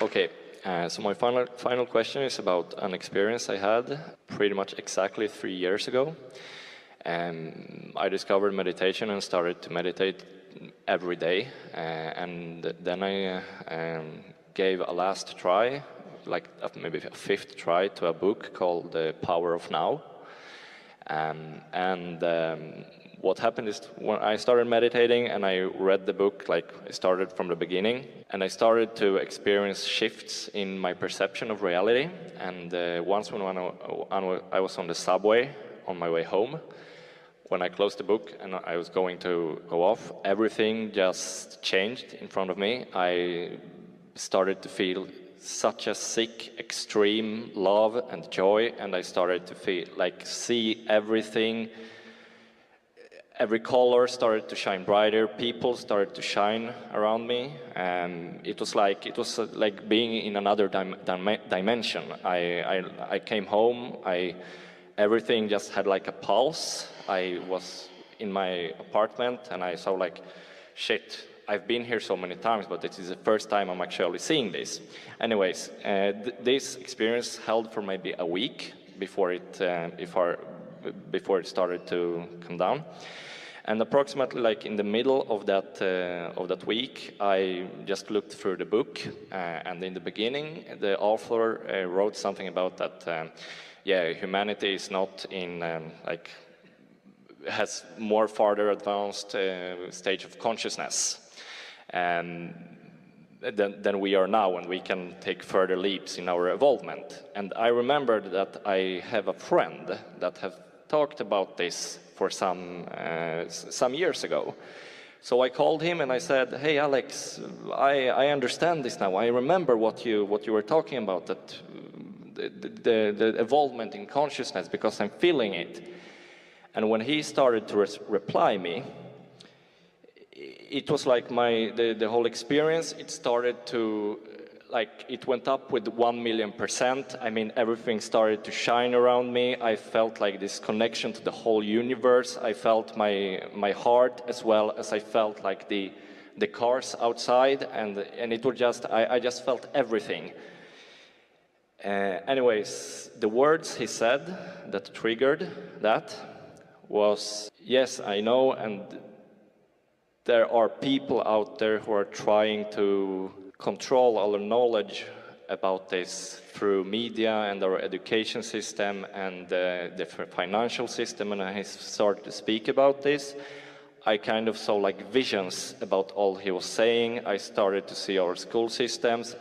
Okay, so my final question is about an experience I had pretty much exactly 3 years ago. I discovered meditation and started to meditate every day, and then I gave a last try, like maybe a fifth try, to a book called The Power of Now. What happened is when I started meditating and I read the book, like I started from the beginning, and I started to experience shifts in my perception of reality. And once when I was on the subway on my way home, when I closed the book and I was going to go off, everything just changed in front of me. I started to feel such a sick, extreme love and joy, and I started to feel like see everything. Every color started to shine brighter. People started to shine around me, and it was like being in another dimension. I came home. Everything just had like a pulse. I was in my apartment, and I saw like, shit. I've been here so many times, but this is the first time I'm actually seeing this. Anyways, this experience held for maybe a week before it started to come down. And approximately like in the middle of that week, I just looked through the book, and in the beginning, the author wrote something about that. Humanity is not in has more farther advanced stage of consciousness than we are now, and we can take further leaps in our evolvement. And I remembered that I have a friend that have talked about this for some years ago. So I called him and I said, "Hey Alex, I understand this now. I remember what you were talking about, that the evolvement in consciousness, because I'm feeling it." And when he started to reply me, it was like the whole experience, it started to, like, it went up with 1,000,000%. I mean, everything started to shine around me. I felt like this connection to the whole universe. I felt my heart, as well as I felt like the cars outside, and it was just, I just felt everything. Anyways, the words he said that triggered that was, "Yes, I know, and there are people out there who are trying to control our knowledge about this through media and our education system and the financial system." And I started to speak about this. I kind of saw like visions about all he was saying. I started to see our school systems.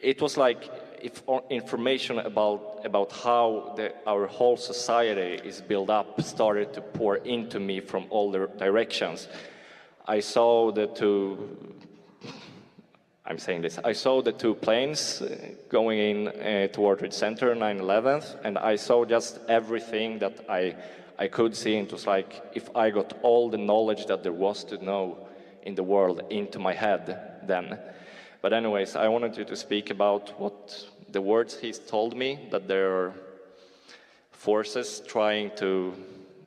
It was like if information about how our whole society is built up started to pour into me from all the directions. I saw the two planes going in toward the center, 9/11, and I saw just everything that I could see. It was like if I got all the knowledge that there was to know in the world into my head then. But anyways, I wanted you to speak about what the words he's told me, that there are forces trying to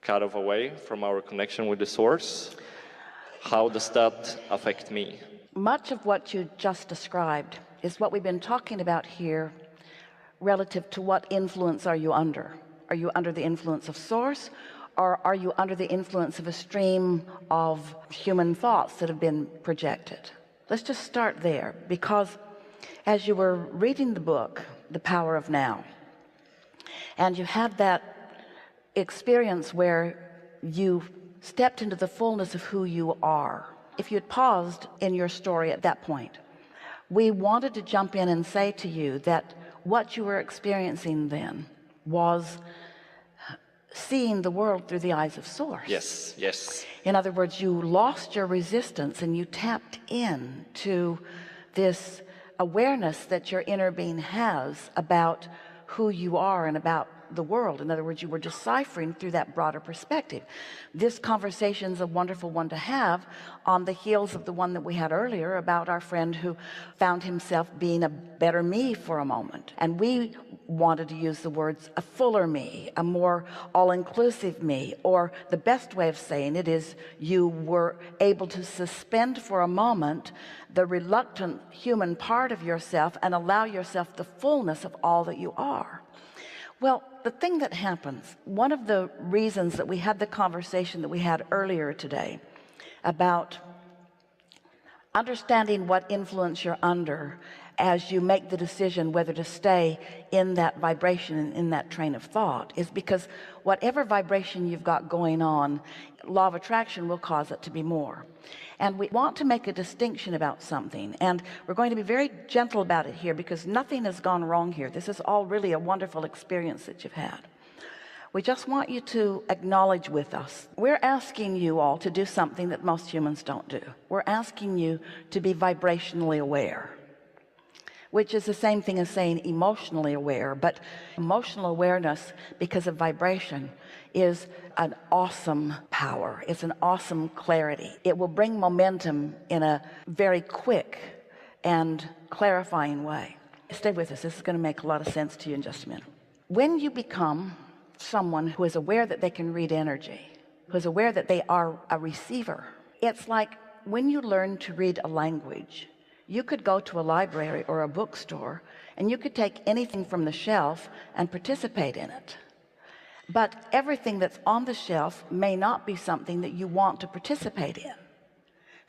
cut off away from our connection with the source. How does that affect me? Much of what you just described is what we've been talking about here relative to what influence are you under? Are you under the influence of source, or are you under the influence of a stream of human thoughts that have been projected? Let's just start there, because as you were reading the book, The Power of Now, and you had that experience where you stepped into the fullness of who you are. If you had paused in your story at that point, we wanted to jump in and say to you that what you were experiencing then was seeing the world through the eyes of source. Yes, yes. In other words, you lost your resistance and you tapped in to this awareness that your inner being has about who you are and about the world. In other words, you were deciphering through that broader perspective. This conversation is a wonderful one to have on the heels of the one that we had earlier about our friend who found himself being a better me for a moment. And we wanted to use the words a fuller me, a more all-inclusive me, or the best way of saying it is you were able to suspend for a moment the reluctant human part of yourself and allow yourself the fullness of all that you are. Well, the thing that happens, one of the reasons that we had the conversation that we had earlier today about understanding what influence you're under as you make the decision whether to stay in that vibration and in that train of thought, is because whatever vibration you've got going on, law of attraction will cause it to be more. And we want to make a distinction about something, and we're going to be very gentle about it here because nothing has gone wrong here. This is all really a wonderful experience that you've had. We just want you to acknowledge with us, we're asking you all to do something that most humans don't do. We're asking you to be vibrationally aware, which is the same thing as saying emotionally aware. But emotional awareness, because of vibration, is an awesome power. It's an awesome clarity. It will bring momentum in a very quick and clarifying way. Stay with us. This is going to make a lot of sense to you in just a minute. When you become someone who is aware that they can read energy, who is aware that they are a receiver, it's like when you learn to read a language. You could go to a library or a bookstore and you could take anything from the shelf and participate in it. But everything that's on the shelf may not be something that you want to participate in.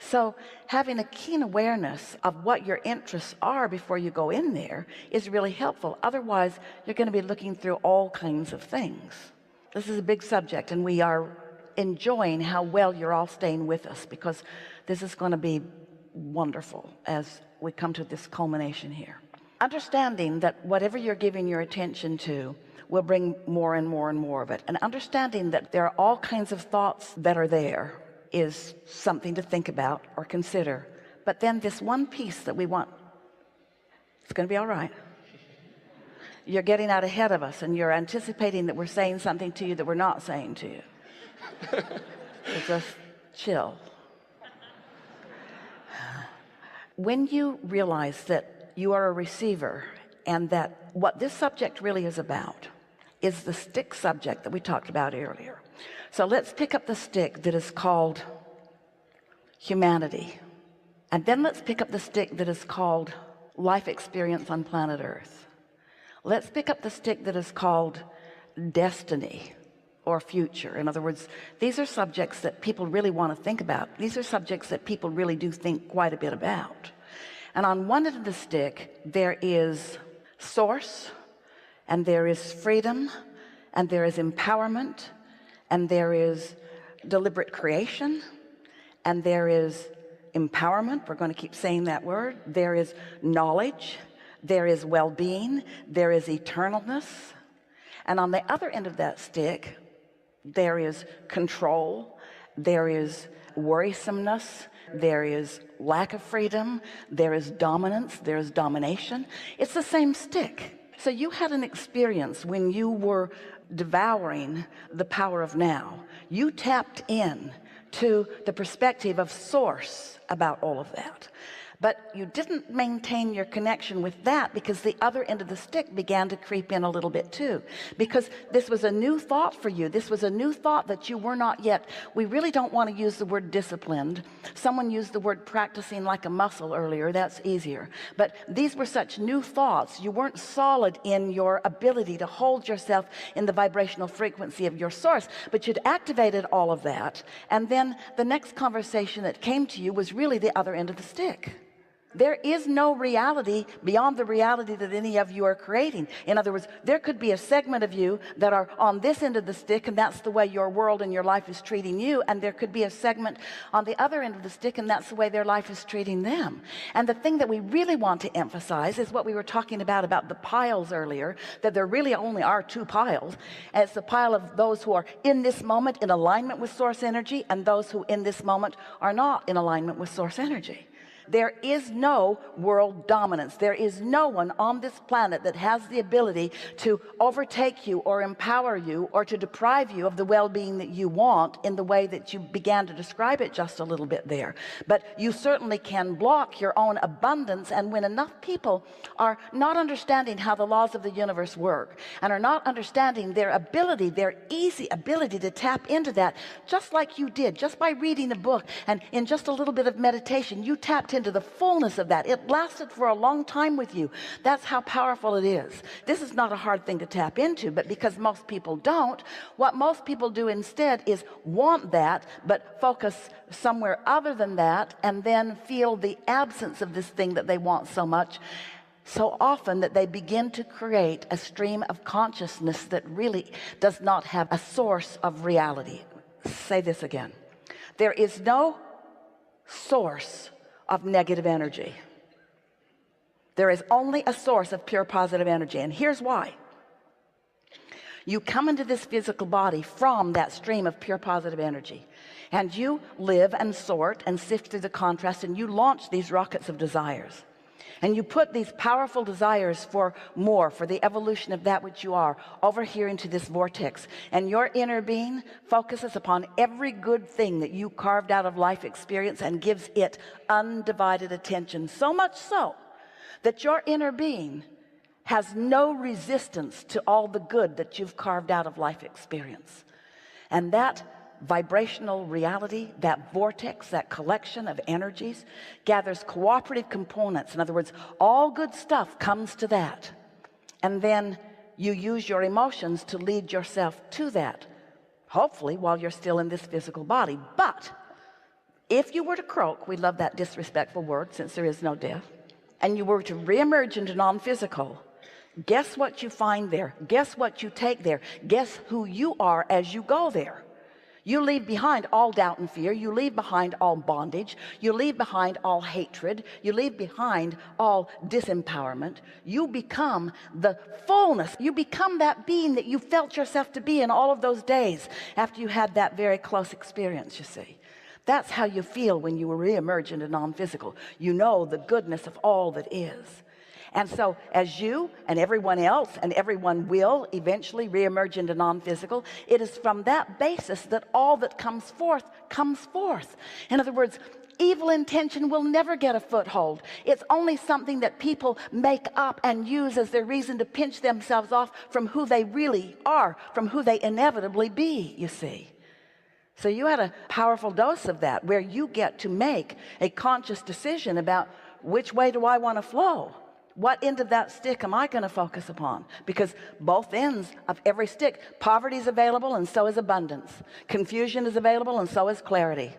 So having a keen awareness of what your interests are before you go in there is really helpful. Otherwise, you're going to be looking through all kinds of things. This is a big subject, and we are enjoying how well you're all staying with us, because this is going to be wonderful as we come to this culmination here. Understanding that whatever you're giving your attention to will bring more and more and more of it, and understanding that there are all kinds of thoughts that are there is something to think about or consider. But then this one piece that we want, it's going to be all right. You're getting out ahead of us and you're anticipating that we're saying something to you that we're not saying to you. So just chill. When you realize that you are a receiver and that what this subject really is about is the stick subject that we talked about earlier. So let's pick up the stick that is called humanity. And then let's pick up the stick that is called life experience on planet Earth. Let's pick up the stick that is called destiny or future. In other words, these are subjects that people really want to think about. These are subjects that people really do think quite a bit about. And on one end of the stick, there is source, and there is freedom, and there is empowerment, and there is deliberate creation, and there is empowerment. We're going to keep saying that word. There is knowledge, there is well-being, there is eternalness. And on the other end of that stick, there is control, there is worrisomeness, there is lack of freedom, there is dominance, there is domination. It's the same stick. So you had an experience when you were devouring the power of now. You tapped in to the perspective of source about all of that. But you didn't maintain your connection with that because the other end of the stick began to creep in a little bit too. Because this was a new thought for you. This was a new thought that you were not yet. We really don't want to use the word disciplined. Someone used the word practicing like a muscle earlier. That's easier. But these were such new thoughts. You weren't solid in your ability to hold yourself in the vibrational frequency of your source. But you'd activated all of that. And then the next conversation that came to you was really the other end of the stick. There is no reality beyond the reality that any of you are creating. In other words, there could be a segment of you that are on this end of the stick, and that's the way your world and your life is treating you. And there could be a segment on the other end of the stick, and that's the way their life is treating them. And the thing that we really want to emphasize is what we were talking about the piles earlier, that there really only are two piles. And it's the pile of those who are in this moment in alignment with source energy, and those who in this moment are not in alignment with source energy. there is no world dominance. There is no one on this planet that has the ability to overtake you or empower you or to deprive you of the well-being that you want in the way that you began to describe it just a little bit there. But you certainly can block your own abundance. And when enough people are not understanding how the laws of the universe work and are not understanding their ability, their easy ability to tap into that, just like you did, just by reading a book and in just a little bit of meditation, you tapped into the fullness of that. It lasted for a long time with you. That's how powerful it is. This is not a hard thing to tap into, but because most people don't, what most people do instead is want that, but focus somewhere other than that, and then feel the absence of this thing that they want so much, so often that they begin to create a stream of consciousness that really does not have a source of reality. Say this again. There is no source of negative energy. There is only a source of pure positive energy. And here's why. You come into this physical body from that stream of pure positive energy, and you live and sort and sift through the contrast, and you launch these rockets of desires. And you put these powerful desires for more, for the evolution of that which you are, over here into this vortex. And your inner being focuses upon every good thing that you carved out of life experience and gives it undivided attention. So much so that your inner being has no resistance to all the good that you've carved out of life experience. And that vibrational reality, that vortex, that collection of energies, gathers cooperative components. In other words, all good stuff comes to that. And then you use your emotions to lead yourself to that, hopefully while you're still in this physical body. But if you were to croak, we love that disrespectful word since there is no death, and you were to reemerge into non-physical, guess what you find there? Guess what you take there? Guess who you are as you go there? You leave behind all doubt and fear. You leave behind all bondage. You leave behind all hatred. You leave behind all disempowerment. You become the fullness. You become that being that you felt yourself to be in all of those days after you had that very close experience, you see. That's how you feel when you reemerge into non-physical. You know the goodness of all that is. And so as you and everyone else, and everyone will eventually reemerge into non-physical, it is from that basis that all that comes forth comes forth. In other words, evil intention will never get a foothold. It's only something that people make up and use as their reason to pinch themselves off from who they really are, from who they inevitably be, you see. So you had a powerful dose of that, where you get to make a conscious decision about which way do I want to flow. What end of that stick am I going to focus upon? Because both ends of every stick, poverty is available and so is abundance. Confusion is available and so is clarity.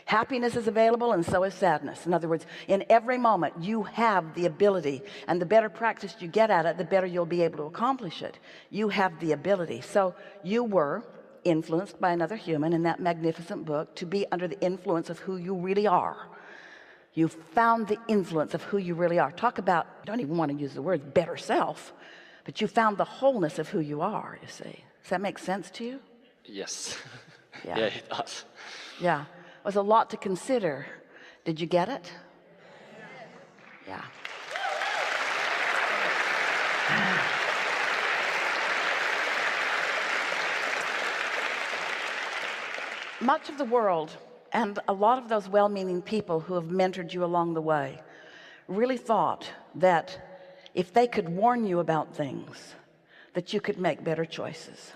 Happiness is available and so is sadness. In other words, in every moment you have the ability, and the better practice you get at it, the better you'll be able to accomplish it. You have the ability. So you were influenced by another human in that magnificent book to be under the influence of who you really are. You found the influence of who you really are. Talk about, I don't even want to use the word better self, but you found the wholeness of who you are, you see. Does that make sense to you? Yes. Yeah. Yeah, it does. Yeah. It was a lot to consider. Did you get it? Yeah. Much of the world, and a lot of those well-meaning people who have mentored you along the way, really thought that if they could warn you about things, that you could make better choices,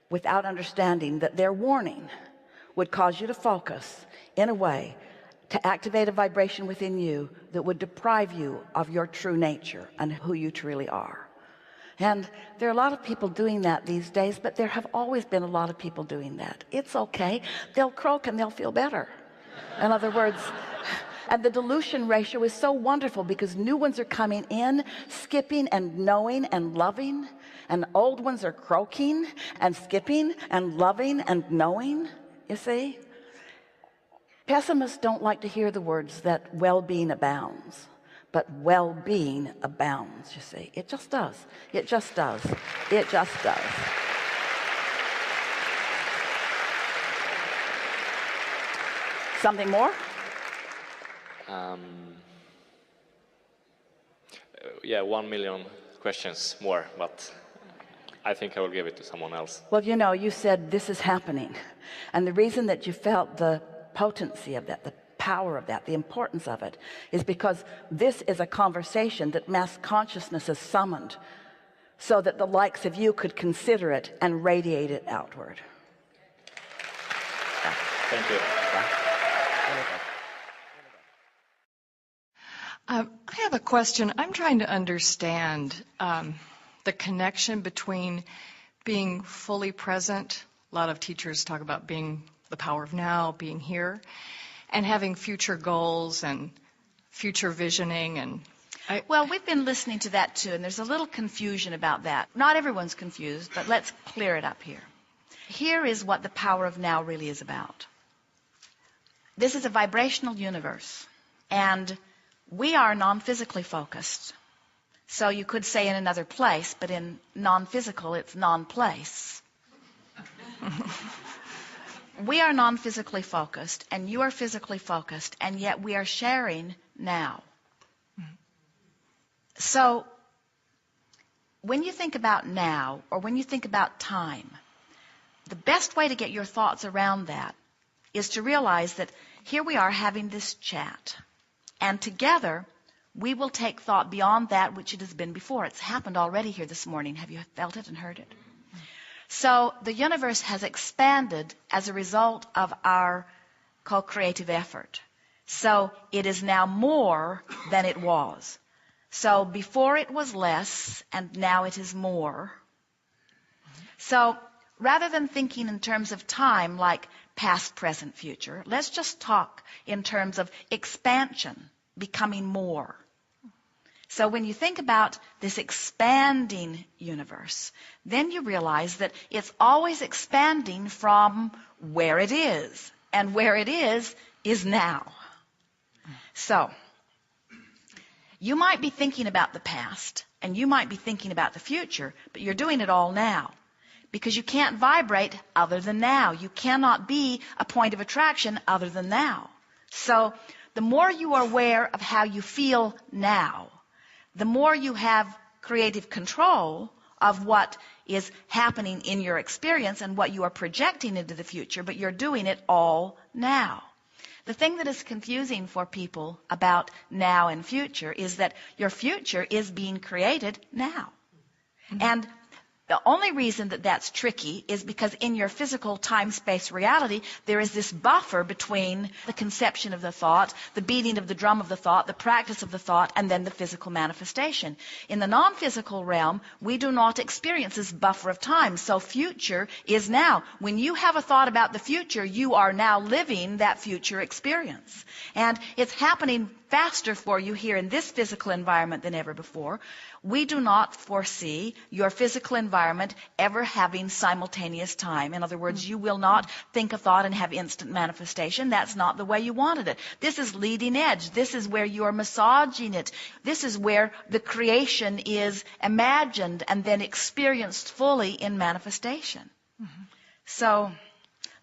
without understanding that their warning would cause you to focus in a way to activate a vibration within you that would deprive you of your true nature and who you truly are. And there are a lot of people doing that these days, but there have always been a lot of people doing that. It's okay. They'll croak and they'll feel better. In other words, and the dilution ratio is so wonderful because new ones are coming in, skipping and knowing and loving, and old ones are croaking and skipping and loving and knowing, you see. Pessimists don't like to hear the words that well-being abounds. But well-being abounds, you see. It just does. It just does. It just does. Something more? Yeah, 1 million questions more, but I think I will give it to someone else. Well, you know, you said this is happening. And the reason that you felt the potency of that, the power of that, the importance of it, is because this is a conversation that mass consciousness has summoned so that the likes of you could consider it and radiate it outward. Thank you. I have a question. I'm trying to understand the connection between being fully present. A lot of teachers talk about being the power of now, being here, and having future goals and future visioning. And well, we've been listening to that too, and there's a little confusion about that. Not everyone's confused, but let's clear it up here. Here is what the power of now really is about. This is a vibrational universe, and we are non-physically focused. So you could say in another place, but in non-physical, it's non-place. We are non-physically focused, and you are physically focused, and yet we are sharing now. So when you think about now, or when you think about time, the best way to get your thoughts around that is to realize that here we are having this chat, and together we will take thought beyond that which it has been before. It's happened already here this morning. Have you felt it and heard it? So the universe has expanded as a result of our co-creative effort. So it is now more than it was. So before it was less, and now it is more. So rather than thinking in terms of time like past, present, future, let's just talk in terms of expansion, becoming more. So when you think about this expanding universe, then you realize that it's always expanding from where it is. And where it is now. So you might be thinking about the past, and you might be thinking about the future, but you're doing it all now. Because you can't vibrate other than now. You cannot be a point of attraction other than now. So the more you are aware of how you feel now, the more you have creative control of what is happening in your experience and what you are projecting into the future, but you're doing it all now. The thing that is confusing for people about now and future is that your future is being created now. Mm-hmm. And the only reason that that's tricky is because in your physical time-space reality, there is this buffer between the conception of the thought, the beating of the drum of the thought, the practice of the thought, and then the physical manifestation. In the non-physical realm, we do not experience this buffer of time, so future is now. When you have a thought about the future, you are now living that future experience. And it's happening faster for you here in this physical environment than ever before. We do not foresee your physical environment ever having simultaneous time. In other words, you will not think a thought and have instant manifestation. That's not the way you wanted it. This is leading edge. This is where you are massaging it. This is where the creation is imagined and then experienced fully in manifestation. Mm-hmm. So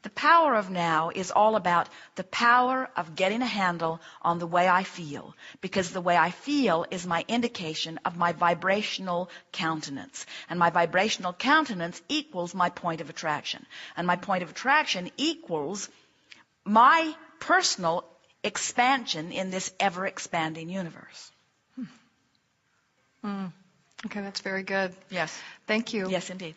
the power of now is all about the power of getting a handle on the way I feel, because the way I feel is my indication of my vibrational countenance. And my vibrational countenance equals my point of attraction. And my point of attraction equals my personal expansion in this ever-expanding universe. Okay, that's very good. Yes. Thank you. Yes, indeed.